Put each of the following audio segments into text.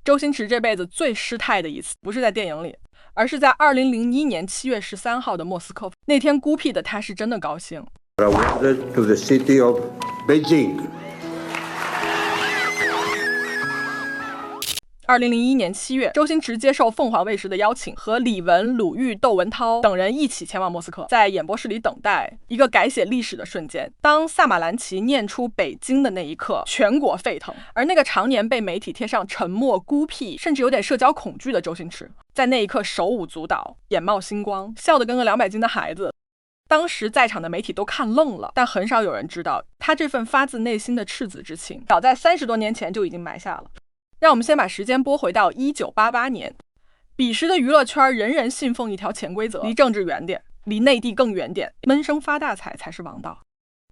周星驰这辈子最失态的一次，不是在电影里，而是在2001年7月13号的莫斯科。那天孤僻的他是真的高兴。I wandered to the city of Beijing. 2001年7月，周星驰接受凤凰卫视的邀请，和李玟、鲁豫、窦文涛等人一起前往莫斯科，在演播室里等待一个改写历史的瞬间。当萨马兰奇念出北京的那一刻，全国沸腾。而那个常年被媒体贴上沉默、孤僻，甚至有点社交恐惧的周星驰，在那一刻手舞足蹈，眼冒星光，笑得跟个200斤的孩子。当时在场的媒体都看愣了，但很少有人知道，他这份发自内心的赤子之情，早在30多年前就已经埋下了。让我们先把时间拨回到1988年，彼时的娱乐圈人人信奉一条潜规则：离政治远点，离内地更远点，闷声发大财才是王道。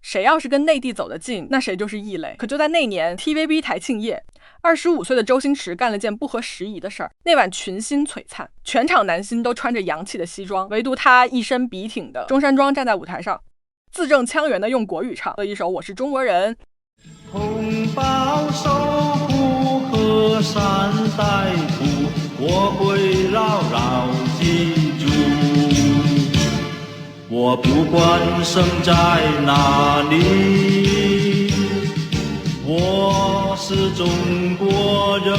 谁要是跟内地走得近，那谁就是异类。可就在那年 TVB 台庆夜，25岁的周星驰干了件不合时宜的事儿。那晚群星璀璨，全场男星都穿着洋气的西装，唯独他一身笔挺的中山装站在舞台上，字正腔圆的用国语唱了一首《我是中国人》。同胞受苦，河山待哺，我会牢牢记住。我不管生在哪里，我是中国人。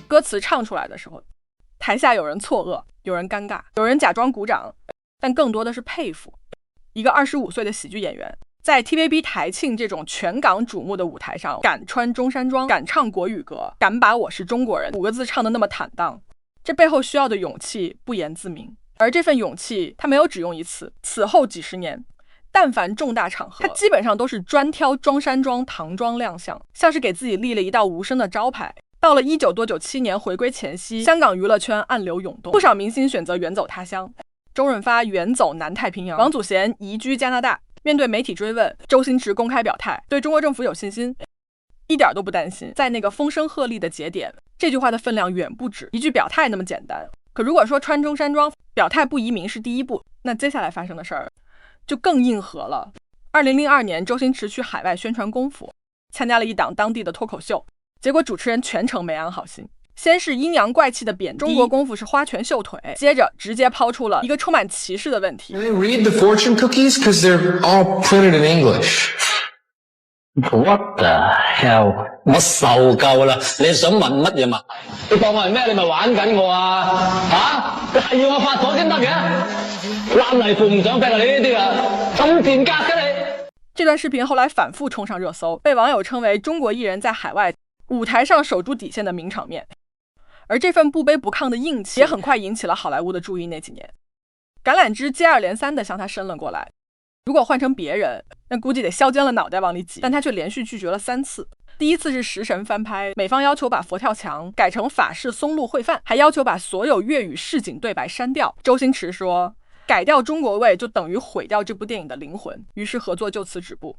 歌词唱出来的时候，台下有人错愕，有人尴尬，有人假装鼓掌，但更多的是佩服。一个25岁的喜剧演员，在 TVB 台庆这种全港瞩目的舞台上，敢穿中山装，敢唱国语歌，敢把我是中国人5个字唱得那么坦荡，这背后需要的勇气不言自明。而这份勇气他没有只用一次，此后几十年但凡重大场合，他基本上都是专挑中山装唐装亮相，像是给自己立了一道无声的招牌。到了19多97年回归前夕，香港娱乐圈暗流涌动，不少明星选择远走他乡。周润发远走南太平洋，王祖贤移居加拿大。面对媒体追问，周星驰公开表态，对中国政府有信心，一点都不担心。在那个风声鹤唳的节点，这句话的分量远不止一句表态那么简单。可如果说穿中山装表态不移民是第一步，那接下来发生的事儿就更硬核了。2002年，周星驰去海外宣传功夫，参加了一档当地的脱口秀，结果主持人全程没安好心，先是阴阳怪气的贬低中国功夫是花拳绣腿，接着直接抛出了一个充满歧视的问题。 Can they read the fortune cookies? Because they're all printed in English. What the hell? 我受夠啦！你想問乜嘢嘛？你當我係咩？你咪玩緊我啊！你係要我發火先得嘅？爛泥扶唔上壁啊！你呢啲啊，咁賤格嘅你！這段視頻後來反覆衝上熱搜，被網友稱為中國藝人在海外舞台上守住底線的名場面。而這份不卑不亢的硬氣也很快引起了好萊塢的注意。那幾年橄欖枝接二連三地向他伸了過來，如果換成別人，那估計得削尖了腦袋往裡擠，但他卻連續拒絕了3次。第一次是食神翻拍，美方要求把佛跳牆改成法式松露烩飯，還要求把所有粵語市井對白刪掉。周星馳說改掉中國味就等於毀掉這部電影的靈魂，於是合作就此止步。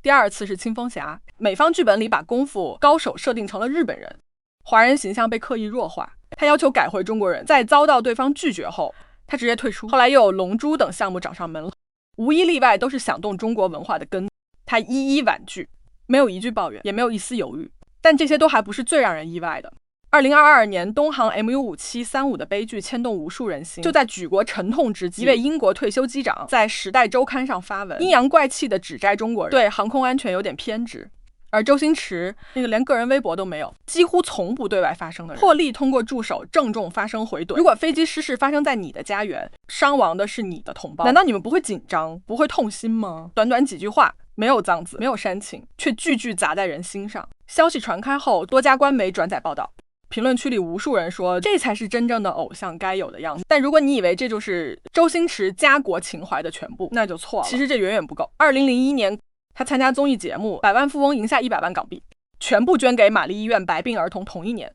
第二次是青蜂俠，美方劇本裡把功夫高手設定成了日本人，華人形象被刻意弱化，他要求改回中國人，在遭到對方拒絕後，他直接退出。後來又有龍珠等項目找上門了，無一例外都是想動中國文化的根，他一一婉拒，沒有一句抱怨，也沒有一絲猶豫。但這些都還不是最讓人意外的。2022年，東航 MU5735 的悲劇牽動無數人心。就在舉國沉痛之際，一位英國退休機長在《時代週刊》上發文，陰陽怪氣地指摘中國人對航空安全有點偏執。而周星馳那個連個人微博都沒有，幾乎從不對外發聲的人，破例通過助手鄭重發聲回懟。如果飛機失事發生在你的家園，傷亡的是你的同胞，難道你們不會緊張，不會痛心嗎？短短幾句話，沒有髒字，沒有煽情，卻句句砸在人心上。消息傳開後，多家官媒轉載報道，評論區裡無數人說這才是真正的偶像該有的樣子。但如果你以為這就是周星馳家國情懷的全部，那就錯了。其實這遠遠不夠。2001年他參加綜藝節目《百萬富翁》，贏下100萬港幣，全部捐給瑪麗醫院白病兒童。同一年，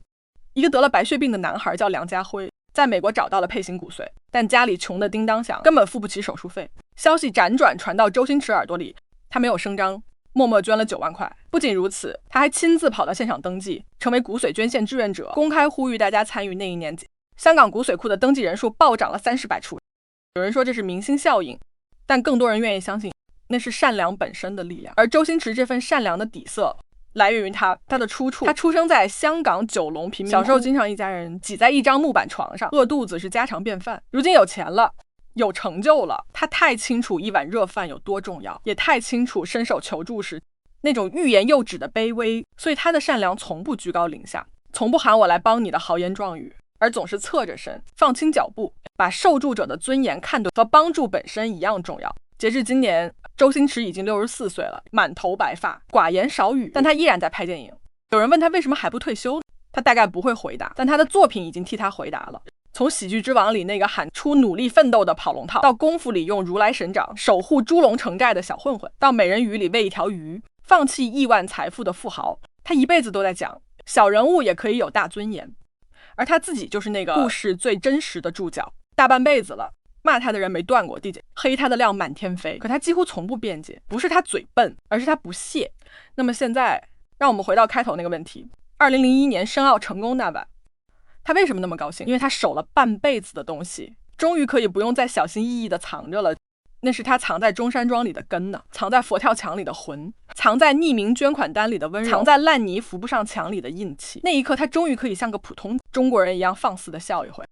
一個得了白血病的男孩叫梁家輝，在美國找到了配型骨髓，但家裡窮得叮當響，根本付不起手術費。消息輾轉傳到周星馳耳朵裡，他沒有聲張，默默捐了9萬塊。不僅如此，他還親自跑到現場登記，成為骨髓捐獻志願者，公開呼籲大家參與那一年。香港骨髓庫的登記人數暴漲了30倍處。有人說這是明星效應，但更多人願意相信那是善良本身的力量。而周星馳這份善良的底色来源于他的出处。他出生在香港九龙贫民窟，小时候经常一家人挤在一张木板床上，饿肚子是家常便饭。如今有钱了，有成就了，他太清楚一碗热饭有多重要，也太清楚伸手求助时那种欲言又止的卑微，所以他的善良从不居高临下，从不喊我来帮你的豪言壮语，而总是侧着身，放轻脚步，把受助者的尊严看得和帮助本身一样重要。截至今年，周星驰已经64岁了，满头白发，寡言少语，但他依然在拍电影。有人问他为什么还不退休，他大概不会回答，但他的作品已经替他回答了。从喜剧之王里那个喊出努力奋斗的跑龙套，到功夫里用如来神掌守护猪笼城寨的小混混，到美人鱼里喂一条鱼放弃亿万财富的富豪，他一辈子都在讲小人物也可以有大尊严，而他自己就是那个故事最真实的注脚。大半辈子了，骂他的人没断过，黑他的料满天飞，可他几乎从不辩解，不是他嘴笨，而是他不屑。那么现在让我们回到开头那个问题，2001年申奥成功那晚，他为什么那么高兴？因为他守了半辈子的东西终于可以不用再小心翼翼地藏着了。那是他藏在中山装里的根呢，藏在佛跳墙里的魂，藏在匿名捐款单里的温柔，藏在烂泥扶不上墙里的硬气。那一刻他终于可以像个普通中国人一样放肆地笑一回。